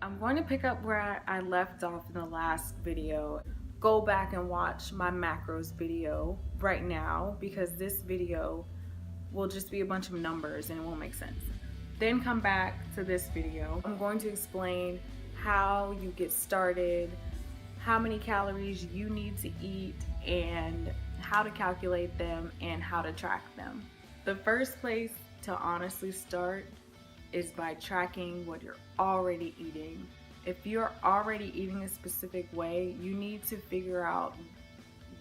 I'm going to pick up where I left off in the last video. Go back and watch my macros video right now because this video will just be a bunch of numbers and it won't make sense. Then come back to this video. I'm going to explain how you get started, how many calories you need to eat, and how to calculate them and how to track them. The first place to honestly start is by tracking what you're already eating. If you're already eating a specific way, you need to figure out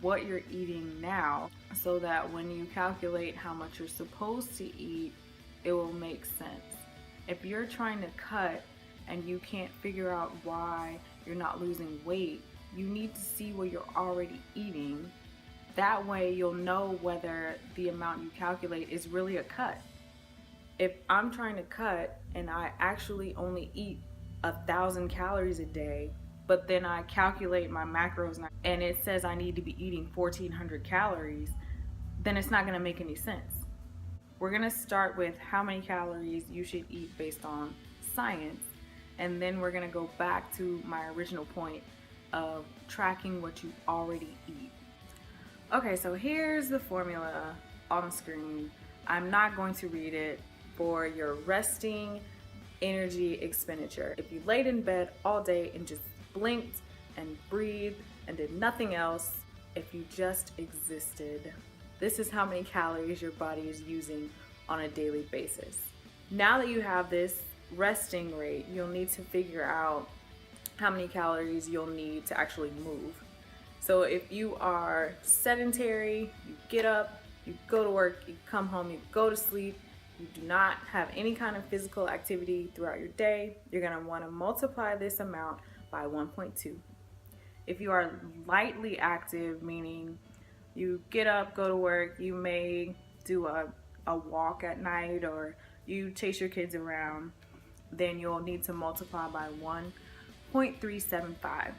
what you're eating now so that when you calculate how much you're supposed to eat, it will make sense. If you're trying to cut and you can't figure out why you're not losing weight, you need to see what you're already eating. That way you'll know whether the amount you calculate is really a cut. If I'm trying to cut and I actually only eat 1,000 calories a day, but then I calculate my macros and it says I need to be eating 1,400 calories, then it's not gonna make any sense. We're gonna start with how many calories you should eat based on science, and then we're gonna go back to my original point of tracking what you already eat. Okay, so here's the formula on the screen. I'm not going to read it. For your resting energy expenditure. If you laid in bed all day and just blinked and breathed and did nothing else, if you just existed, this is how many calories your body is using on a daily basis. Now that you have this resting rate, you'll need to figure out how many calories you'll need to actually move. So if you are sedentary, you get up, you go to work, you come home, you go to sleep, you do not have any kind of physical activity throughout your day, you're going to want to multiply this amount by 1.2. If you are lightly active, meaning you get up, go to work, you may do a walk at night or you chase your kids around, then you'll need to multiply by 1.375.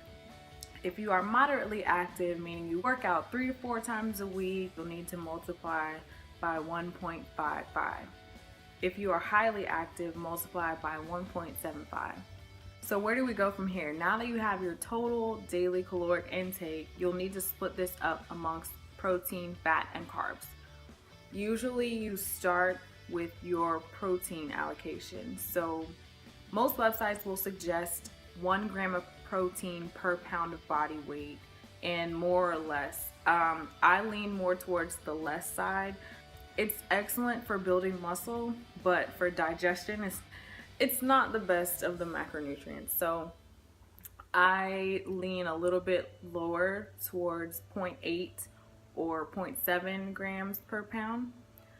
If you are moderately active, meaning you work out 3 to 4 times a week, you'll need to multiply by 1.55. If you are highly active, multiply by 1.75. So where do we go from here? Now that you have your total daily caloric intake, you'll need to split this up amongst protein, fat, and carbs. Usually you start with your protein allocation. So most websites will suggest 1 gram of protein per pound of body weight and more or less. I lean more towards the less side. It's excellent for building muscle, but for digestion, it's not the best of the macronutrients. So I lean a little bit lower towards 0.8 or 0.7 grams per pound.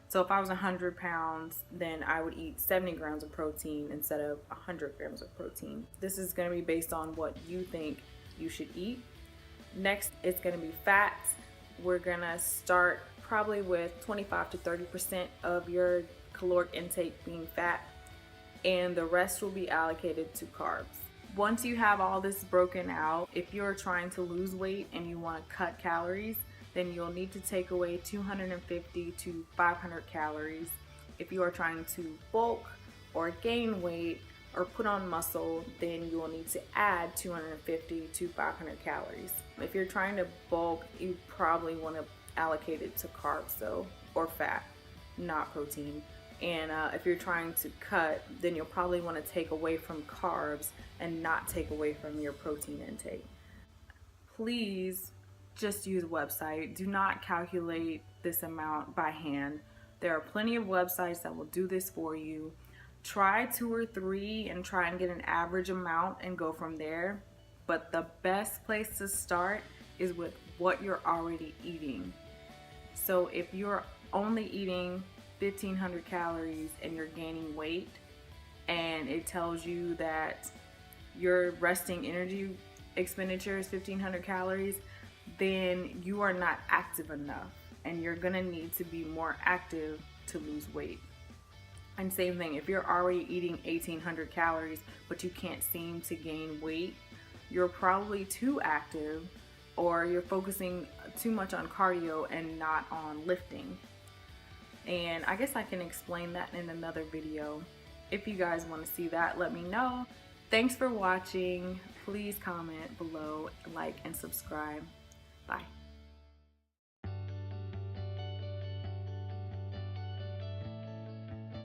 So if I was 100 pounds, then I would eat 70 grams of protein instead of 100 grams of protein. This is going to be based on what you think you should eat. Next, it's going to be fats. We're going to start probably with 25 to 30% of your caloric intake being fat, and the rest will be allocated to carbs. Once you have all this broken out, if you're trying to lose weight and you want to cut calories, then you'll need to take away 250 to 500 calories. If you are trying to bulk or gain weight or put on muscle, then you will need to add 250 to 500 calories. If you're trying to bulk, you probably want to allocate it to carbs though, or fat, not protein. And if you're trying to cut, then you'll probably want to take away from carbs and not take away from your protein intake. Please just use a website. Do not calculate this amount by hand. There are plenty of websites that will do this for you. Try 2 or 3 and try and get an average amount and go from there. But the best place to start is with what you're already eating. So if you're only eating 1,500 calories and you're gaining weight, and it tells you that your resting energy expenditure is 1,500 calories, then you are not active enough and you're gonna need to be more active to lose weight. And same thing, if you're already eating 1,800 calories but you can't seem to gain weight, you're probably too active or you're focusing too much on cardio and not on lifting. And I guess I can explain that in another video. If you guys want to see that, let me know. Thanks for watching. Please comment below, like, and subscribe. Bye.